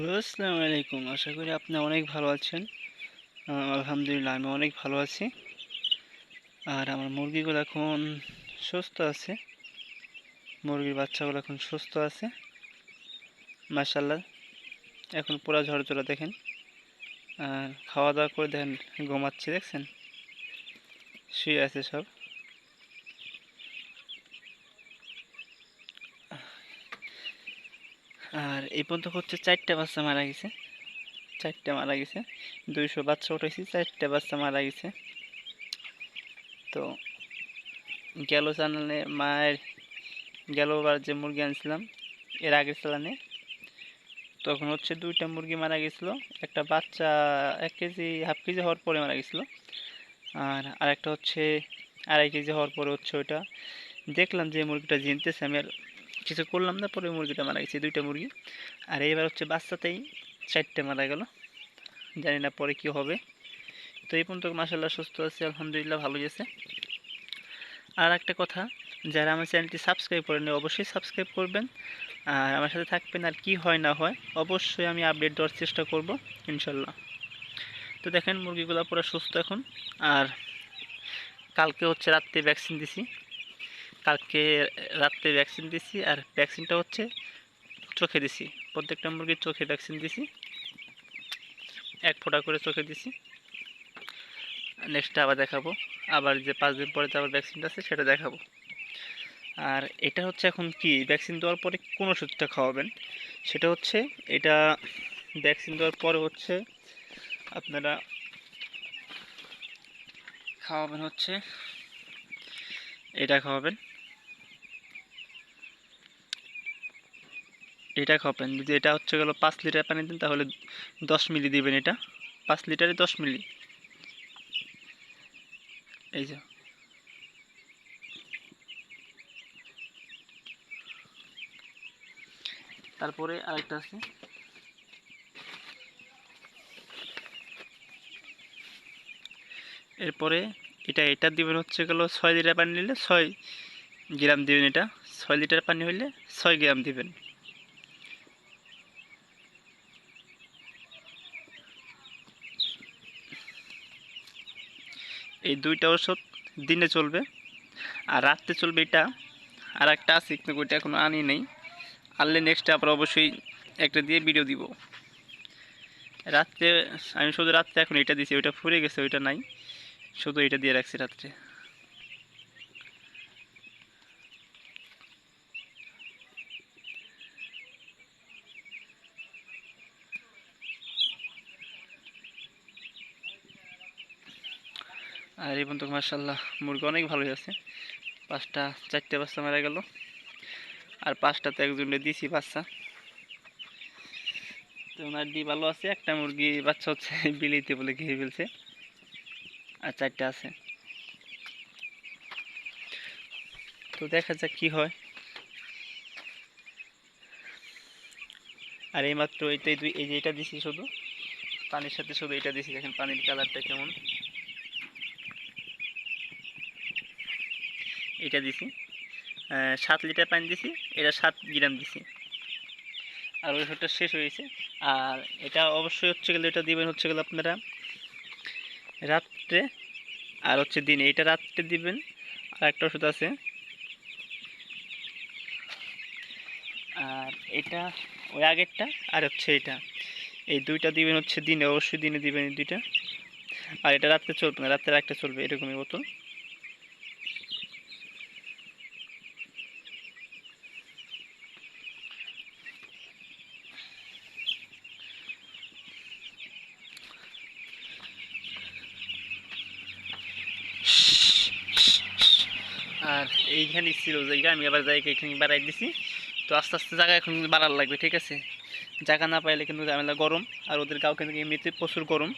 আসসালামু আলাইকুম। আশা করি আপনি অনেক ভালো আছেন। আলহামদুলিল্লাহ আমি অনেক ভালো আছি। আর আমার মুরগিগুলো এখন সুস্থ আছে। মুরগির বাচ্চাগুলো এখন সুস্থ আছে। মাশাআল্লাহ। এখন পুরা ঝরঝরা দেখেন। আর খাওয়া-দাওয়া করে দেখেন ঘুমাচ্ছে দেখছেন? শুয়ে আছে সব। আর এই পর্যন্ত হচ্ছে ৪ টা বাচ্চা মারা গেছে। ৪ টা মারা গেছে। ২০০ বাচ্চা উঠাইছি, ৪ টা বাচ্চা মারা গেছে। তো গেল চালানে গেলবার যে মুরগি আনছিলাম এর আগের চালানে তখন হচ্ছে ২টা মুরগি মারা গেছিলো। একটা বাচ্চা ১ কেজি, হাফ কেজি হওয়ার পরে মারা গেছিলো। আর আরেকটা হচ্ছে ২.৫ কেজি হওয়ার পরে হচ্ছে ওইটা দেখলাম যে মুরগিটা জিনতেছে, আমি আর কিছু করলাম না, পরে মুরগিটা মারা গেছে ২টা মুরগি। আর এইবার হচ্ছে বাচ্চাতেই ৪টে মারা গেল, জানি না পরে কি হবে। তো এই পর্যন্ত মাশাআল্লাহ সুস্থ আছে, আলহামদুলিল্লাহ ভালো গেছে। আর একটা কথা, যারা আমার চ্যানেলটি সাবস্ক্রাইব করেনি অবশ্যই সাবস্ক্রাইব করবেন আর আমার সাথে থাকবেন। আর কি হয় না হয় অবশ্যই আমি আপডেট দেওয়ার চেষ্টা করব ইনশাল্লাহ। তো দেখেন মুরগিগুলো পুরো সুস্থ এখন। আর কালকে হচ্ছে রাত্রে ভ্যাকসিন দিছি, কালকে রাত্রে ভ্যাকসিন দিছি। আর ভ্যাকসিনটা হচ্ছে চোখে দিছি, প্রত্যেকটা মুরগির চোখে ভ্যাকসিন দিছি, ১ ফোঁটা করে চোখে দিছি। নেক্সট আবার দেখাবো, আবার যে ৫ দিন পরে যে আবার ভ্যাকসিনটা আছে সেটা দেখাবো। আর এটা হচ্ছে এখন কি ভ্যাকসিন দেওয়ার পরে কোন ওষুধটা খাওয়াবেন, সেটা হচ্ছে এটা ভ্যাকসিন দেওয়ার পরে হচ্ছে আপনারা খাওয়াবেন হচ্ছে এটা খাওয়াবেন, এটা খাওয়াবেন। যদি এটা হচ্ছে গেল ৫ লিটার পানি দেন তাহলে ১০ মিলি দিবেন। এটা ৫ লিটারে ১০ মিলি। এই যে তারপরে আরেকটা আছে, এরপরে এটা দিবেন হচ্ছে গেল ৬ লিটার পানি নিলে ৬ গ্রাম দিবেন। এটা ৬ লিটার পানি হইলে ৬ গ্রাম দিবেন। এই ২টা ওষুধ দিনে চলবে আর রাত্রে চলবে এটা। আর একটা আছে কিন্তু ওইটা এখনো আনি নাই, আনলে নেক্সট আবার অবশ্যই একটা দিয়ে ভিডিও দিব। রাত্রে আমি শুধু রাত্রে এখন এটা দিছি, ওইটা ফুরে গেছে, ওইটা নাই, শুধু এটা দিয়ে রাখছি রাত্রে। আর এই পর্যন্ত মাশাআল্লাহ মুরগি অনেক ভালোই আছে। ৪টে বাচ্চা মারা গেল, আর ৫টাতে একজনে দিছি বাচ্চা। তো ওনার ডি ভালো আছে। একটা মুরগি বাচ্চা হচ্ছে বিলিতে বলে খেয়ে ফেলছে, আর ৪টা আছে। তো দেখা যাক কি হয়। আর এইমাত্র এই যে এটা দিছি, শুধু পানির সাথে শুধু এটা দিছি, দেখেন পানির কালারটা কেমন। এটা দিছি ৭ লিটার পানি দিছি, এটা ৭ গ্রাম দিছি। আর ওই ওষুধটা শেষ হয়েছে। আর এটা অবশ্যই হচ্ছে গেলে এটা দিবেন হচ্ছে গেলে আপনারা রাত্রে আর হচ্ছে দিনে। এটা রাত্রে দিবেন। আর একটা ওষুধ আছে, আর এটা ওই আগেরটা আর হচ্ছে এটা, এই ২টা দিবেন হচ্ছে দিনে, অবশ্যই দিনে দিবেন এই ২টা। আর এটা রাত্রে চলবে না, রাত্রে একটা চলবে এরকমই বোতল। আর এইখানে ছিল জায়গা, আমি আবার জায়গা এখানে বাড়াই দিছি। তো আস্তে আস্তে জায়গা এখন বাড়ার লাগবে, ঠিক আছে? জায়গা না পাইলে কিন্তু ঝামেলা, গরম, আর ওদের গাও কিন্তু এমনিতে প্রচুর গরম।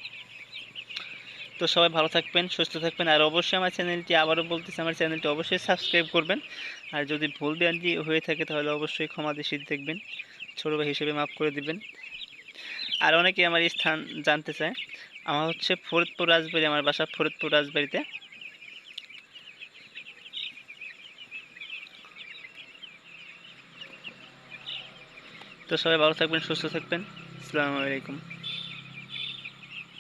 তো সবাই ভালো থাকবেন, সুস্থ থাকবেন। আর অবশ্যই আমার চ্যানেলটি, আবারও বলতেছি, আমার চ্যানেলটি অবশ্যই সাবস্ক্রাইব করবেন। আর যদি ভুল ব্যান্ডি হয়ে থাকে তাহলে অবশ্যই ক্ষমা দৃষ্টিতে দেখবেন, ছোটো ভাই হিসেবে মাফ করে দিবেন। আর অনেকে আমার স্থান জানতে চায়। আমার হচ্ছে ফরিদপুর রাজবাড়ি, আমার বাসা ফরিদপুর রাজবাড়িতে। তো সবাই ভালো থাকবেন, সুস্থ থাকবেন। আসসালামু আলাইকুম।